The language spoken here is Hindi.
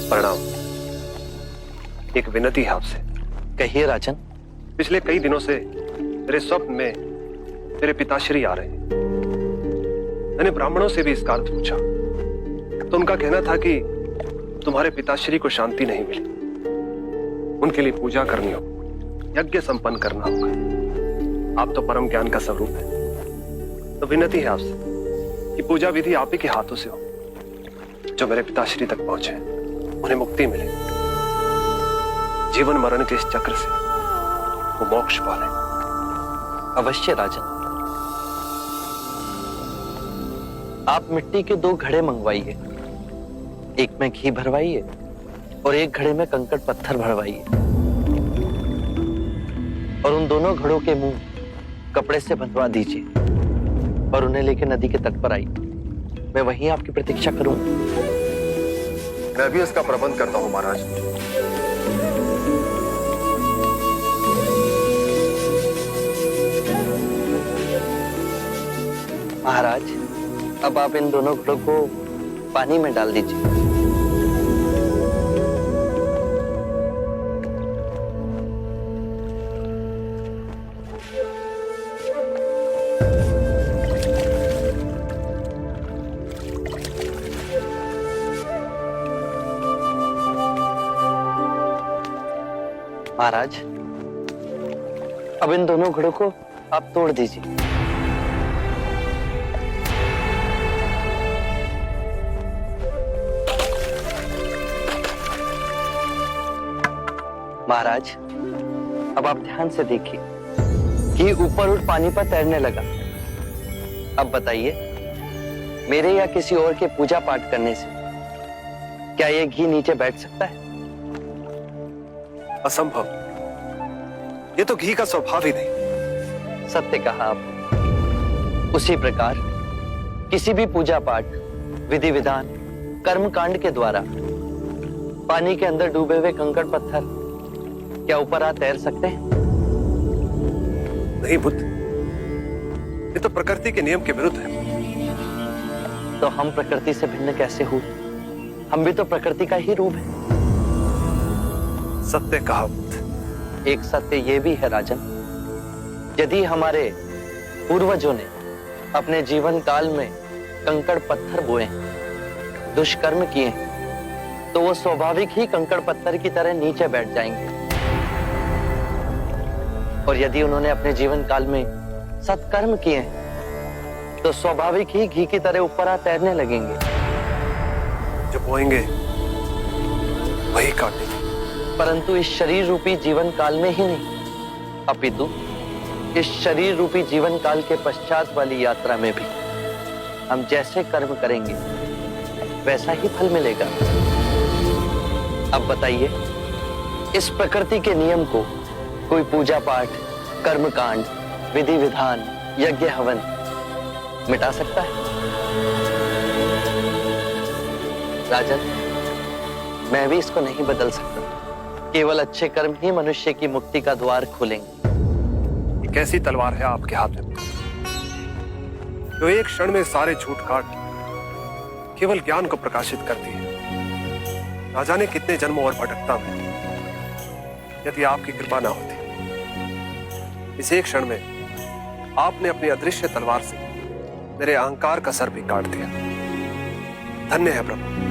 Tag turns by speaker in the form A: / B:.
A: प्रणाम। एक विनती है आपसे।
B: कहिए राजन।
A: पिछले कई दिनों से मेरे स्वप्न में मेरे पिताश्री आ रहे हैं। मैंने ब्राह्मणों से भी इसका अर्थ पूछा तो उनका कहना था कि तुम्हारे पिताश्री को शांति नहीं मिली, उनके लिए पूजा करनी हो, यज्ञ संपन्न करना होगा। आप तो परम ज्ञान का स्वरूप है, तो विनती है आपसे कि पूजा विधि आप ही के हाथों से हो, जो मेरे पिताश्री तक पहुंचे, उन्हें मुक्ति मिले, जीवन मरण के इस चक्र से वो मोक्ष पाले।
B: अवश्य राजन। आप मिट्टी के 2 घड़े मंगवाइए, एक में घी भरवाइए और एक घड़े में कंकड़ पत्थर भरवाइए, और उन दोनों घड़ों के मुंह कपड़े से बंधवा दीजिए और उन्हें लेकर नदी के तट पर आइए। मैं वहीं आपकी प्रतीक्षा करूंगा।
A: मैं भी इसका प्रबंध करता हूं महाराज।
B: महाराज, अब आप इन दोनों घड़ों को पानी में डाल दीजिए। महाराज, अब इन दोनों घड़ों को आप तोड़ दीजिए। महाराज, अब आप ध्यान से देखिए कि ऊपर उठ पानी पर तैरने लगा। अब बताइए, मेरे या किसी और के पूजा पाठ करने से क्या ये घी नीचे बैठ सकता है?
A: असंभव। ये तो घी का स्वभाव ही नहीं।
B: सत्य कहा आपने। उसी प्रकार किसी भी पूजा पाठ, विधि विधान, कर्म कांड के द्वारा पानी के अंदर डूबे हुए कंकड़ पत्थर क्या ऊपर आ तैर सकते हैं?
A: नहीं बुद्ध, ये तो प्रकृति के नियम के विरुद्ध है।
B: तो हम प्रकृति से भिन्न कैसे हुए? हम भी तो प्रकृति का ही रूप है।
A: सत्य कहा बुद्ध।
B: एक सत्य ये भी है राजन, यदि हमारे पूर्वजों ने अपने जीवन काल में कंकड़ पत्थर बोए, दुष्कर्म किए, तो वो स्वाभाविक ही कंकड़ पत्थर की तरह नीचे बैठ जाएंगे। और यदि उन्होंने अपने जीवन काल में सत्कर्म किए तो स्वाभाविक ही घी की तरह ऊपर आ तैरने लगेंगे।
A: जो बोएंगे वही काटेंगे।
B: परंतु इस शरीर रूपी जीवन काल में ही नहीं, अपितु इस शरीर रूपी जीवन काल के पश्चात वाली यात्रा में भी हम जैसे कर्म करेंगे वैसा ही फल मिलेगा। अब बताइए, इस प्रकृति के नियम को कोई पूजा पाठ, कर्मकांड, विधि विधान, यज्ञ हवन मिटा सकता है? राजन, मैं भी इसको नहीं बदल सकता। केवल अच्छे कर्म ही मनुष्य की मुक्ति का द्वार खोलेंगे।
A: ये कैसी तलवार है आपके हाथ में, जो एक क्षण में सारे झूठ काट केवल ज्ञान को प्रकाशित करती है? ना जाने कितने जन्मों और भटकता में यदि आपकी कृपा ना होती, इस एक क्षण में आपने अपनी अदृश्य तलवार से मेरे अहंकार का सर भी काट दिया। धन्य है प्रभु।